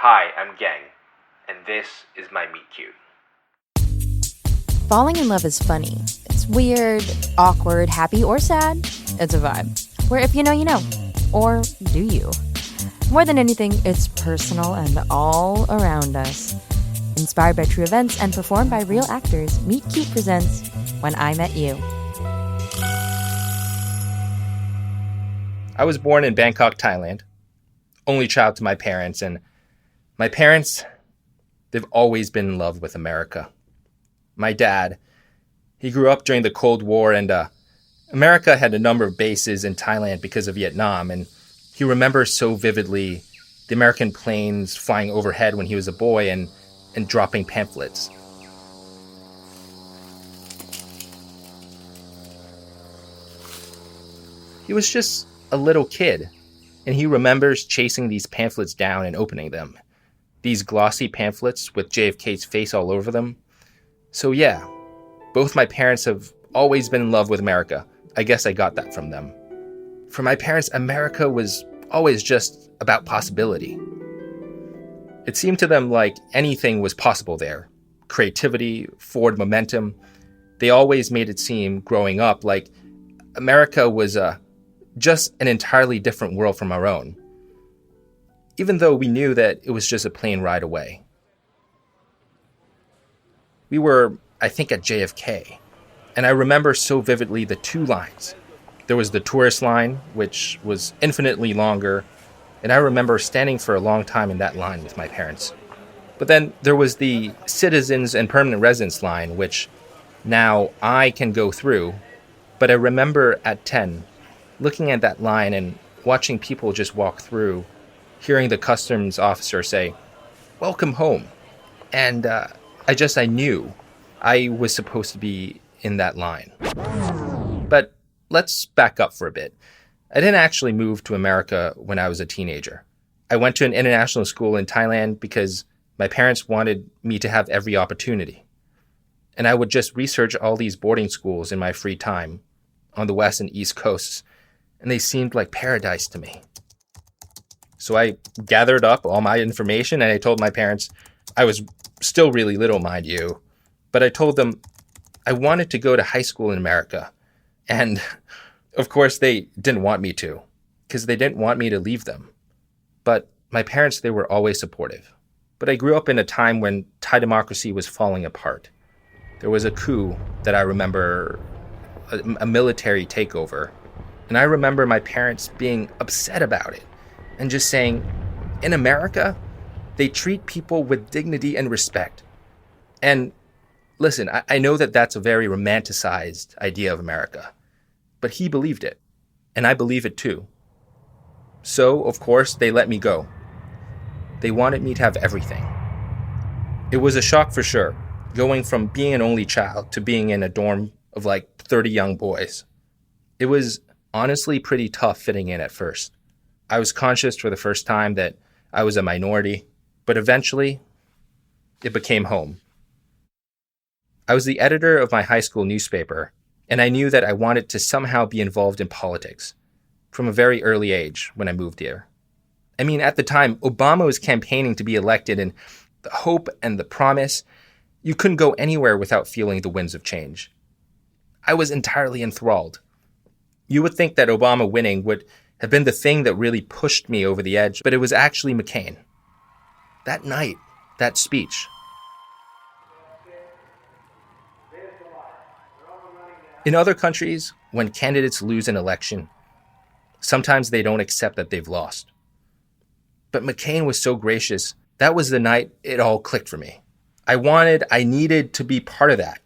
Hi, I'm Geng, and this is my meet cute. Falling in love is funny. It's weird, awkward, happy, or sad. It's a vibe. Where if you know, you know. Or do you? More than anything, it's personal and all around us. Inspired by true events and performed by real actors, Meet Cute presents When I Met You. I was born in Bangkok, Thailand. Only child to my parents, and my parents, they've always been in love with America. My dad, he grew up during the Cold War, and America had a number of bases in Thailand because of Vietnam, and he remembers so vividly the American planes flying overhead when he was a boy and dropping pamphlets. He was just a little kid, and he remembers chasing these pamphlets down and opening them. These glossy pamphlets with JFK's face all over them. So yeah, both my parents have always been in love with America. I guess I got that from them. For my parents, America was always just about possibility. It seemed to them like anything was possible there. Creativity, forward momentum. They always made it seem, growing up, like America was just an entirely different world from our own. Even though we knew that it was just a plane ride away. We were, I think, at JFK, and I remember so vividly the two lines. There was the tourist line, which was infinitely longer, and I remember standing for a long time in that line with my parents. But then there was the citizens and permanent residents line, which now I can go through, but I remember at 10, looking at that line and watching people just walk through, hearing the customs officer say, "Welcome home." And I knew I was supposed to be in that line. But let's back up for a bit. I didn't actually move to America when I was a teenager. I went to an international school in Thailand because my parents wanted me to have every opportunity. And I would just research all these boarding schools in my free time on the West and East Coasts, and they seemed like paradise to me. So I gathered up all my information and I told my parents, I was still really little, mind you, but I told them I wanted to go to high school in America. And of course they didn't want me to, because they didn't want me to leave them. But my parents, they were always supportive. But I grew up in a time when Thai democracy was falling apart. There was a coup that I remember, a military takeover. And I remember my parents being upset about it. And just saying, in America, they treat people with dignity and respect. And listen, I know that that's a very romanticized idea of America, but he believed it, and I believe it too. So, of course, they let me go. They wanted me to have everything. It was a shock for sure, going from being an only child to being in a dorm of like 30 young boys. It was honestly pretty tough fitting in at first. I was conscious for the first time that I was a minority, but eventually it became home. I was the editor of my high school newspaper, and I knew that I wanted to somehow be involved in politics from a very early age when I moved here. I mean, at the time, Obama was campaigning to be elected, and the hope and the promise, you couldn't go anywhere without feeling the winds of change. I was entirely enthralled. You would think that Obama winning would have been the thing that really pushed me over the edge, but it was actually McCain. That night, that speech. In other countries, when candidates lose an election, sometimes they don't accept that they've lost. But McCain was so gracious. That was the night it all clicked for me. I needed to be part of that.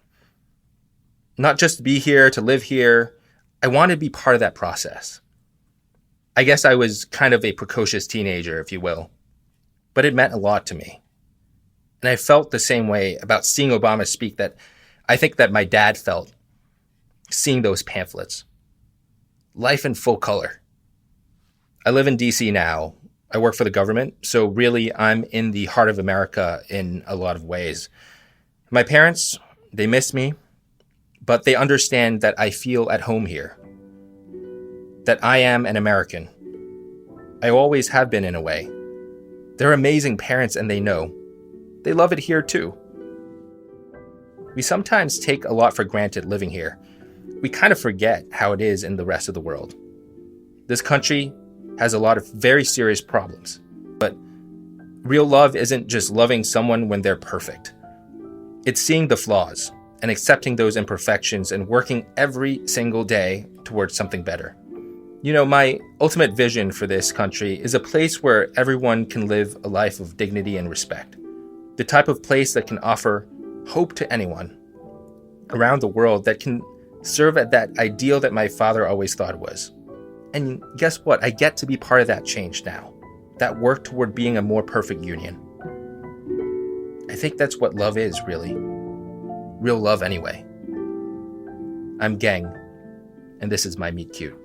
Not just to be here, to live here. I wanted to be part of that process. I guess I was kind of a precocious teenager, if you will. But it meant a lot to me. And I felt the same way about seeing Obama speak that I think that my dad felt seeing those pamphlets. Life in full color. I live in DC now. I work for the government, so really I'm in the heart of America in a lot of ways. My parents, they miss me, but they understand that I feel at home here. That I am an American. I always have been in a way. They're amazing parents and they know. They love it here too. We sometimes take a lot for granted living here. We kind of forget how it is in the rest of the world. This country has a lot of very serious problems, but real love isn't just loving someone when they're perfect. It's seeing the flaws and accepting those imperfections and working every single day towards something better. You know, my ultimate vision for this country is a place where everyone can live a life of dignity and respect. The type of place that can offer hope to anyone around the world, that can serve at that ideal that my father always thought it was. And guess what? I get to be part of that change now. That work toward being a more perfect union. I think that's what love is, really. Real love anyway. I'm Geng, and this is my Meet Cute.